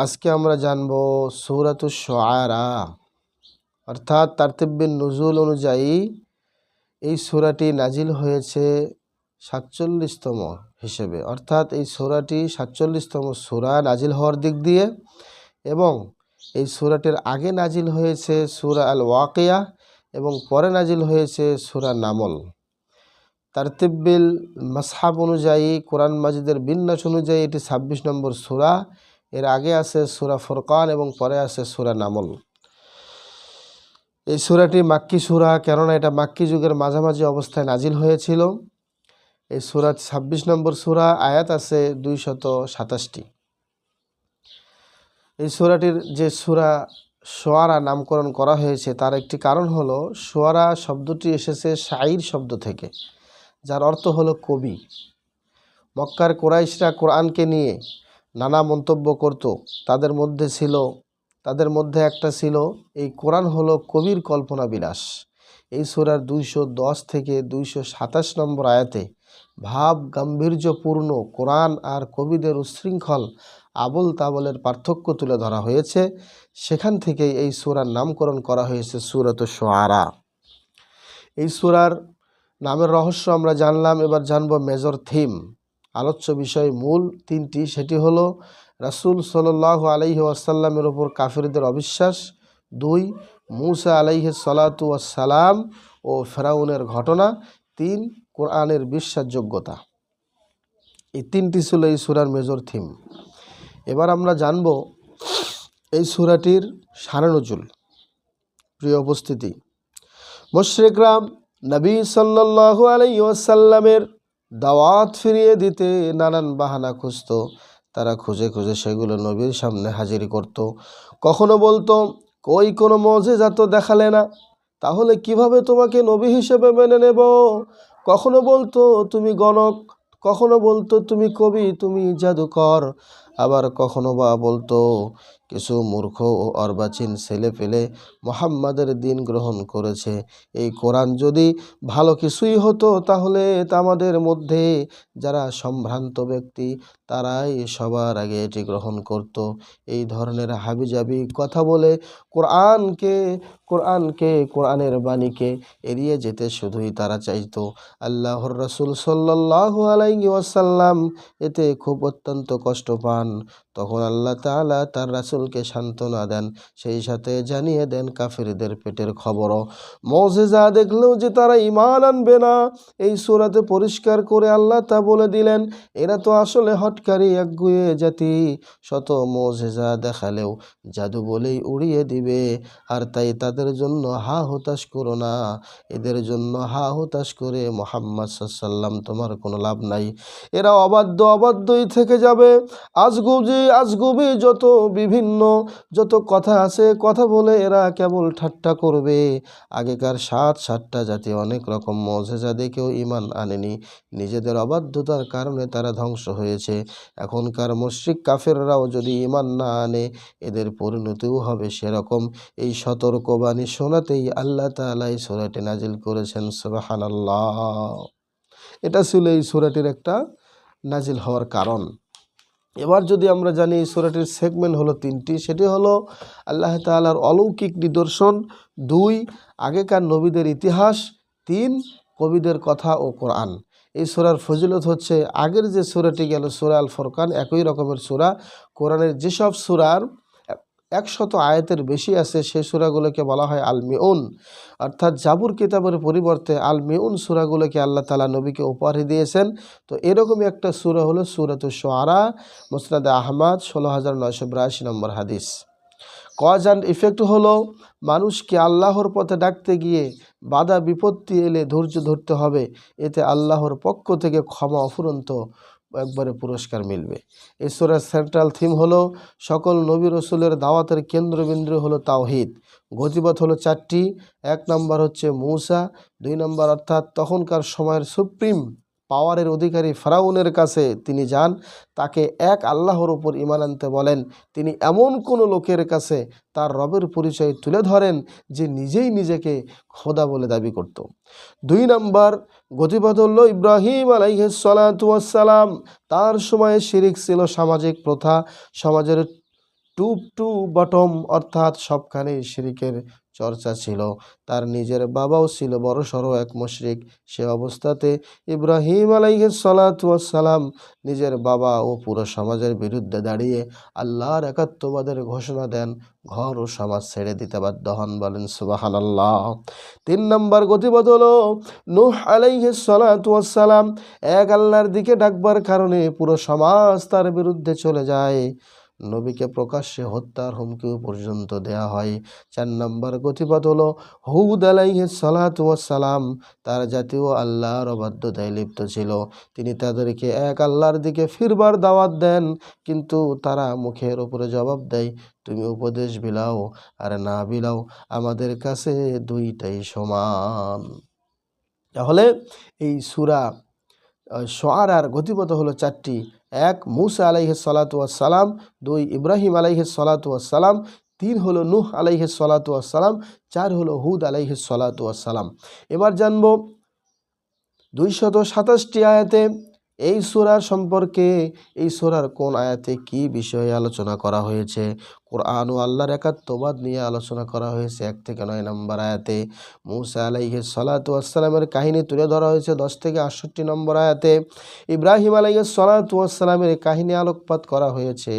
আজকে আমরা জানব সূরাতুশ শুআরা অর্থাৎ তারতিবিন নুজুল অনুযায়ী এই সূরাটি নাজিল হয়েছে ৪৭তম হিসেবে, অর্থাৎ এই সূরাটি ৪৭তম সূরা নাজিল হওয়ার দিক দিয়ে, এবং এই সূরাটির আগে নাজিল হয়েছে সূরা আল ওয়াকিয়া এবং পরে নাজিল হয়েছে সূরা নামল। তারতিবিল মাসহাব অনুযায়ী, কোরআন মাজিদের বিন্যাস অনুযায়ী এটি ২৬ নম্বর সূরা। এর আগে আছে সূরা ফুরকান এবং পরে আছে সূরা নামল। এই সূরাটি মাক্কি সূরা, কেননা এটা মাক্কি যুগের মাঝামাঝি অবস্থায় নাজিল হয়েছিল। এই সূরা ২৬ নম্বর সূরা, আয়াত আছে ২২৭টি। এই সূরাটির যে সূরা শুআরা নামকরণ করা হয়েছে তার একটি কারণ হলো, শুআরা শব্দটি এসেছে শাইর শব্দ থেকে, যার অর্থ হলো কবি। মক্কার কুরাইশরা কোরআনকে নিয়ে নানা মন্তব্য করত। তাদের মধ্যে একটা ছিল, এই কোরআন হলো কবির কল্পনা বিলাস। এই সূরার ২১০ থেকে ২২৭ নম্বর আয়াতে ভাব গাম্ভীর্যপূর্ণ কোরআন আর কবিদের উচ্ছৃঙ্খল আবল তাবলের পার্থক্য তুলে ধরা হয়েছে। সেখান থেকেই এই সূরার নামকরণ করা হয়েছে সূরাতুশ শুআরা। এই সূরার নামের রহস্য আমরা জানলাম, এবার জানব মেজর থিম, আলোচ্য বিষয় মূল তিনটি। সেটি হলো রাসূল সাল্লাল্লাহু আলাইহি ওয়াসাল্লামের ওপর কাফিরদের অবিশ্বাস, ২ মূসা আলাইহিস সালাতু ওয়াস সালাম ও ফেরাউনের ঘটনা, ৩ কোরআনের বিশ্বাসযোগ্যতা। এই তিনটি ছিল এই সূরার মেজর থিম। এবার আমরা জানব এই সূরাটির শানে নুজুল। প্রিয় উপস্থিতি, মুশরিকরা নবী সাল্লাল্লাহু আলাইহি ওয়াসাল্লামের দাওয়াত ফিরিয়ে দিতে নানান বাহানা খুঁজত। তারা খুঁজে খুঁজে সেগুলো নবীর সামনে হাজির করত। কখনো বলতো, কই কোনো মুজিজা তো দেখালে না, তাহলে কিভাবে তোমাকে নবী হিসেবে মেনে নেব। কখনো বলতো তুমি গণক, কখনো বলতো তুমি কবি, তুমি জাদুকর। আবার কখনো বা বলতো কিছু মূর্খ ও অর্বাচীন ছেলে পেলে মুহাম্মাদের দিন গ্রহণ করেছে। এই কোরআন যদি ভালো কিছুই হতো, তাহলে আমাদের মধ্যে যারা সম্ভ্রান্ত ব্যক্তি তারাই সবার আগে এটি গ্রহণ করত। এই ধরনের হাবিজাবি কথা বলে কোরআনের বাণীকে এড়িয়ে যেতে শুধুই তারা চাইতো। আল্লাহর রাসূল সাল্লাল্লাহু আলাইহি ওয়াসাল্লাম এতে খুব অত্যন্ত কষ্ট পান। তখন আল্লাহ তাআলা তার রাসূলকে সান্ত্বনা দেন, সেই সাথে জানিয়ে দেন কাফিরদের পেটের খবরও। মুজিজা দেখলেও যে তারা ঈমান আনবে না, এই সূরাতে পরিষ্কার করে আল্লাহ তা বলে দিলেন। এরা তো আসলে হঠকারী একগুঁয়ে জাতি, শত মুজিজা দেখালেও জাদু বলেই উড়িয়ে দিবে। আর তাই তাদের জন্য হা হতাশ করো না, এদের জন্য হা হতাশ করে মুহাম্মদ সাল্লাল্লাহু আলাইহি ওয়াসাল্লাম তোমার কোনো লাভ নাই। এরা অবাধ্যই থেকে যাবে। আজগুবি যত কথা আছে, কথা বলে এরা কেবল ঠাট্টা করবে। আগেকার ৭টা জাতি অনেক রকম মুজিজা দেখেও ঈমান আনেনি, নিজেদের অবাধ্যতার কারণে তারা ধ্বংস হয়েছে। এখনকার মুশরিক কাফেররাও যদি ঈমান না আনে, এদের পরিণতিও হবে সেরকম। এই সতর্কবাণী শোনাতেই আল্লাহ তাআলা এই সূরাটি নাজিল করেছেন। সুবহানাল্লাহ। এটা ছিল এই সূরাটির একটা নাজিল হওয়ার কারণ। এবার যদি আমরা জানি এই সূরাটির সেগমেন্ট হলো 3টি। সেটি হলো আল্লাহ তাআলার অলৌকিক নিদর্শন, 2 আগেকার নবীদের ইতিহাস, 3 কবিদের কথা ও কোরআন। এই সূরার ফজিলত হচ্ছে, আগের যে সূরাটি গেল সূরা আল ফুরকান, একই রকমের সূরা। কোরআনের যেসব সূরার 100 আয়াতের বেশি আছে সেই সূরাগুলোকে বলা হয় আল মিউন, অর্থাৎ জাবুর কিতাবের পরিবর্তে আল মিউন সূরাগুলোকে আল্লাহ তাআলা নবীকে উপহার দিয়েছেন। তো এরকমই একটা সূরা হলো সূরাতুশ শুআরা, মুসনাদে আহমদ 16982 নম্বর হাদিস। কজ অ্যান্ড ইফেক্ট হলো, মানুষকে আল্লাহর পথে ডাকতে গিয়ে বাধা বিপত্তি এলে ধৈর্য ধরতে হবে, এতে আল্লাহর পক্ষ থেকে ক্ষমা অফুরন্ত একবারে পুরস্কার মিলবে। এই সূরার সেন্ট্রাল থিম হলো, সকল নবী রসুলের দাওয়াতের কেন্দ্রবিন্দু হলো তাওহীদ। গতিপথ হলো 4টি। 1 নম্বর হচ্ছে মূসা, 2 নম্বর অর্থাৎ তখনকার সময়ের সুপ্রিম পাওয়ারের অধিকারী ফেরাউনের কাছে তিনি যান, তাকে এক আল্লাহর উপর ঈমান আনতে বলেন। তিনি এমন কোনো লোকের কাছে তার রবের পরিচয় তুলে ধরেন যে নিজেই নিজেকে খোদা বলে দাবি করত। 2 নম্বর গতিপথ হল ইব্রাহিম আলাইহিস সালাতু ওয়াস সালাম। তার সময়ে শিরিক ছিল সামাজিক প্রথা, সমাজের টুপ টু বটম, অর্থাৎ সবখানেই শিরকের চর্চা ছিল। তার নিজের বাবাও ছিল বড়সড় এক মুশরিক। সে অবস্থাতে ইব্রাহিম আলাইহিস সালাতু ওয়াস সালাম নিজের বাবা ও পুরো সমাজের বিরুদ্ধে দাঁড়িয়ে আল্লাহর একাত্মবাদের ঘোষণা দেন। ঘর ও সমাজ ছেড়ে দিতে বাধ্য হন। বলেন সুবহানাল্লাহ। 3 নম্বর গতিপথ হলো নূহ আলাইহিস সালাতু ওয়াস সালাম এক আল্লাহর দিকে ডাকবার কারণে পুরো সমাজ তার বিরুদ্ধে চলে যায়। নবীকে প্রকাশ্যে হত্যার হুমকিও পর্যন্ত দেয়া হয়। 4 নম্বর গতিপথ হলো হুদ আলাইহিস সালাতু ওয়াস সালাম। তার জাতীয় আল্লাহর অবাধ্যতায় লিপ্ত ছিল। তিনি তাদেরকে এক আল্লাহর দিকে ফিরবার দাওয়াত দেন, কিন্তু তারা মুখের উপরে জবাব দেয়, তুমি উপদেশ বিলাও আর না বিলাও, আমাদের কাছে দুইটাই সমান। তাহলে এই সূরা শুআরার গতিপথ হলো 4টি। 1 মূসা আলাইহিস সালাতু ওয়াস সালাম, 2 ইব্রাহিম আলাইহিস সালাতু ওয়াস সালাম, 3 হলো নূহ আলাইহিস সালাতু ওয়াস সালাম, 4 হলো হুদ আলাইহিস সালাতু ওয়াস সালাম। এবার জানব 227টি আয়াতে এই সূরার সম্পর্কে, এই সূরার কোন আয়াতে কি বিষয়ে আলোচনা করা হয়েছে। কোরআন ও আল্লাহর একাত্মবাদ নিয়ে আলোচনা করা হয়েছে 1 থেকে 9 নম্বর আয়াতে। মূসা আলাইহিস সালাতু ওয়াস সালামের কাহিনী তুলে ধরা হয়েছে 10 থেকে 68 নম্বর আয়াতে। ইব্রাহিম আলাইহিস সালাতু ওয়াস সালামের কাহিনী আলোকপাত করা হয়েছে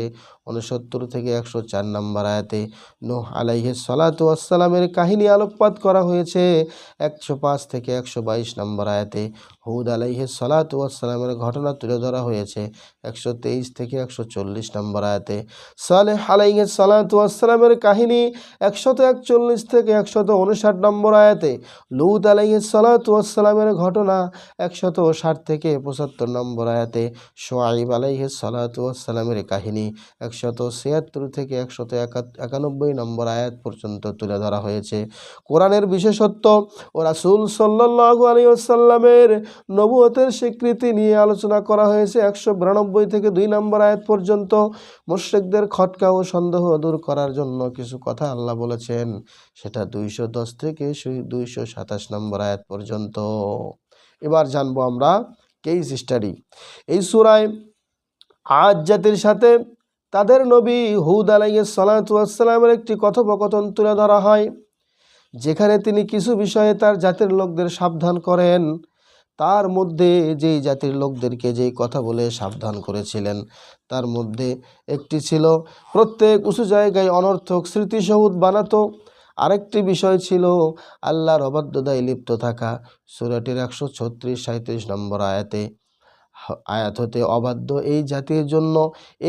69 থেকে 104 নম্বর আয়াতে। নূহ আলাইহিস সালাতু ওয়াস সালামের কাহিনী আলোকপাত করা হয়েছে 105 থেকে 122 নম্বর আয়াতে। হুদ আলাইহিস সালাতু ওয়াস সালামের ঘটনা তুলে ধরা হয়েছে 123 থেকে 140 নম্বর আয়াতে। সালেহ আলাইহিস সালাতু ওয়াস সালামের কাহিনী 141 থেকে 159 নম্বর আয়াতে। লূত আলাইহিস সালাতু ওয়াস সালামের ঘটনা 160 থেকে 75 নম্বর আয়াতে। শুআয়ব আলাইহিস সালাতু ওয়াস সালামের কাহিনী 176 থেকে 191 নম্বর আয়াত পর্যন্ত তুলে ধরা হয়েছে। কোরআনের বিশেষত্ব ও রাসূল সাল্লাল্লাহু আলাইহি ওয়াসাল্লামের নবুয়তের স্বীকৃতি নিয়ে আলোচনা করা হয়েছে 192 থেকে 2 নম্বর আয়াত পর্যন্ত। মুশরিকদের খটকা ও সন্দেহ দূর করার জন্য কিছু কথা আল্লাহ বলেছেন, সেটা 210 থেকে 227 নম্বর আয়াত পর্যন্ত। এবার জানবো আমরা কেস স্টাডি। এই সূরায় আদ জাতির সাথে তাদের নবী হুদ আলাইহিস সালাতু ওয়াস সালামের একটি কথোপকথন তুলে ধরা হয়, যেখানে তিনি কিছু বিষয়ে তার জাতির লোকদের সাবধান করেন। তার মধ্যে যেই জাতির লোকদেরকে যেই কথা বলে সাবধান করেছিলেন, তার মধ্যে একটি ছিল প্রত্যেক উঁচু জায়গায় অনর্থক স্মৃতিসৌধ বানাতো। আরেকটি বিষয় ছিল আল্লাহর অবাধ্যতায় লিপ্ত থাকা। সূরাটির 136-37 নম্বর আয়াত হতে অবাধ্য এই জাতির জন্য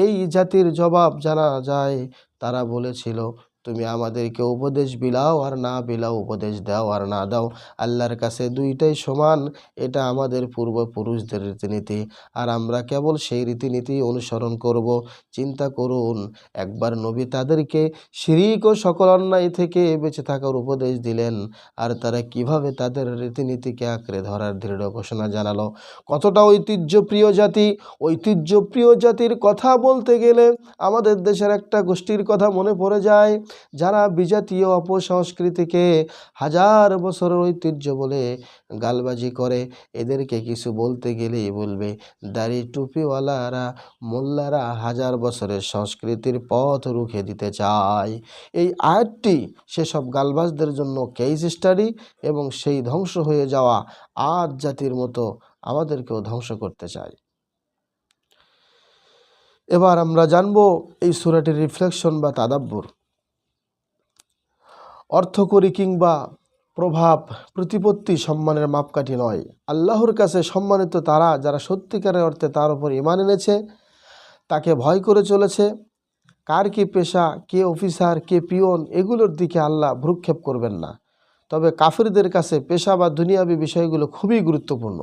এই জাতির জবাব জানা যায়। তারা বলেছিল, তুমি আমাদেরকে উপদেশ বিলাও আর না বিলাও, উপদেশ দাও আর না দাও, আল্লাহর কাছে দুইটাই সমান। এটা আমাদের পূর্বপুরুষদের রীতিনীতি, আর আমরা কেবল সেই রীতিনীতি অনুসরণ করব। চিন্তা করুন, একবার নবী তাদেরকে শিরিক ও সকল অন্যায় থেকে বেঁচে থাকার উপদেশ দিলেন, আর তারা কিভাবে তাদের রীতিনীতিকে আঁকড়ে ধরার দৃঢ় ঘোষণা জানালো। কতটা ঐতিহ্যপ্রিয় জাতি। ঐতিহ্যপ্রিয় জাতির কথা বলতে গেলে আমাদের দেশের একটা গোষ্ঠীর কথা মনে পড়ে যায়, যারা বিজাতীয় অপসংস্কৃতিকে হাজার বছরের ঐতিহ্য বলে গালবাজি করে। এদেরকে কিছু বলতে গেলেই বলবে দাড়ি টুপিওয়ালারা মোল্লারা হাজার বছরের সংস্কৃতির পথ রুখে দিতে চায়। এই আয়াতটি সেসব গালবাজদের জন্য কেস স্টাডি, এবং সেই ধ্বংস হয়ে যাওয়া আদ জাতির মতো আমাদেরকেও ধ্বংস করতে চায়। এবার আমরা জানবো এই সূরাটির রিফ্লেকশন বা তাদাব্বুর। অর্থকরী কিংবা প্রভাব প্রতিপত্তি সম্মানের মাপকাঠি নয়। আল্লাহর কাছে সম্মানিত তারা যারা সত্যিকারের অর্থে তার উপর ঈমান এনেছে, তাকে ভয় করে চলেছে। কার কি পেশা, কে অফিসার, কে পিয়ন, এগুলোর দিকে আল্লাহ ভ্রুক্ষেপ করবেন না। তবে কাফিরদের কাছে পেশা বা দুনিয়াবী বিষয়গুলো খুবই গুরুত্বপূর্ণ।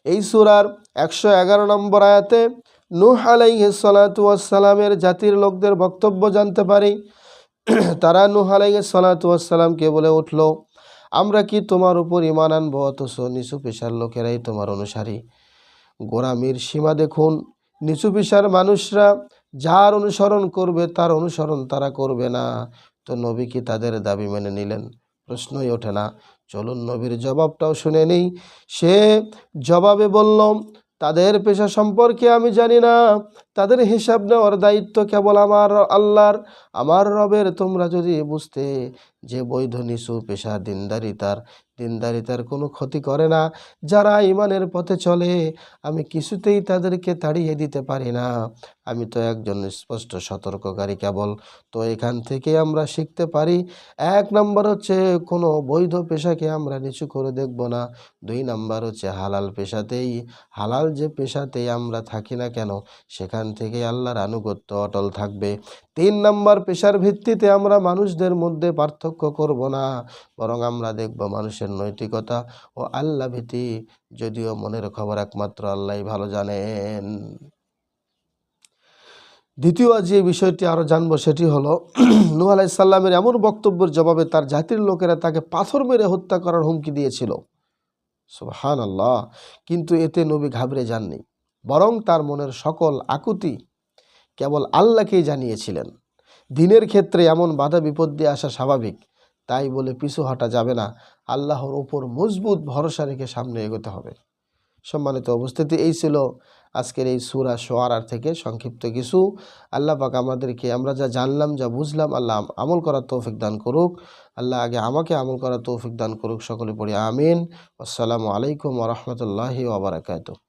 এই সূরার 111 নম্বর আয়াতে নূহ আলাইহিস সালাতু ওয়াস সালামের জাতির লোকদের বক্তব্য জানতে পারি। তারা নূহ আলাইহিস সালাতু ওয়াস সালামকে বলে উঠল, আমরা কি তোমার উপর ঈমান আনবো অথচ নিচু পেশার লোকেরাই তোমার অনুসারী? গোঁড়ামির সীমা দেখুন। নিচু পেশার মানুষরা যার অনুসরণ করবে তার অনুসরণ তারা করবে না, তো নবী কি তাদের দাবি মেনে নিলেন? প্রশ্নই ওঠে না। চলুন নবীর জবাবটাও শুনে নেই। সে জবাবে বলল, তাদের পেশা সম্পর্কে আমি জানি না, তাদের হিসাব নেওয়ার দায়িত্ব কেবল আমার আল্লাহর, আমার রবের। তোমরা যদি বুঝতে যে বৈধ নিছু পেশা দিনদারিতার কোনো ক্ষতি করে না, যারা ইমানের পথে চলে, আমি কিছুতেই তাদেরকে তাড়িয়ে দিতে পারি না। আমি তো একজন স্পষ্ট সতর্ককারী কেবল। তো এখান থেকে আমরা শিখতে পারি, 1 নম্বর হচ্ছে কোনো বৈধ পেশাকে আমরা নিচু করে দেখব না। 2 নম্বর হচ্ছে হালাল যে পেশাতেই আমরা থাকি না কেন, সেখান থেকে আল্লাহর আনুগত্য অটল থাকবে। 3 নম্বর, পেশার ভিত্তিতে আমরা মানুষদের মধ্যে পার্থক্য করব না, বরং আমরা দেখব মানুষের নৈতিকতা ও আল্লাহ ভীতি। যদিও মনের খবর একমাত্র আল্লাহই ভালো জানেন। দ্বিতীয় যে বিষয়টি আরও জানবো সেটি হলো নূহ আলাইহিস সালামের এমন বক্তব্যের জবাবে তার জাতির লোকেরা তাকে পাথর মেরে হত্যা করার হুমকি দিয়েছিল। সুবহানাল্লাহ। কিন্তু এতে নবী ঘাবড়ে যাননি, বরং তার মনের সকল আকুতি কেবল আল্লাহকেই জানিয়েছিলেন। দিনের ক্ষেত্রে এমন বাধা বিপত্তি আসা স্বাভাবিক, তাই বলে পিছু হটা যাবে না। আল্লাহর ওপর মজবুত ভরসা রেখে সামনে এগোতে হবে। সম্মানিত উপস্থিতি, এই ছিল আজকের এই সূরা শুআরা থেকে সংক্ষিপ্ত কিছু। আল্লাহ পাক আমাদেরকে, আমরা যা জানলাম, যা বুঝলাম, আল্লাহ আমল করার তৌফিক দান করুক। আল্লাহ আগে আমাকে আমল করার তৌফিক দান করুক। সকলে পড়ি আমিন। আসসালামু আলাইকুম ওয়া রাহমাতুল্লাহি ওয়া বারাকাতুহু।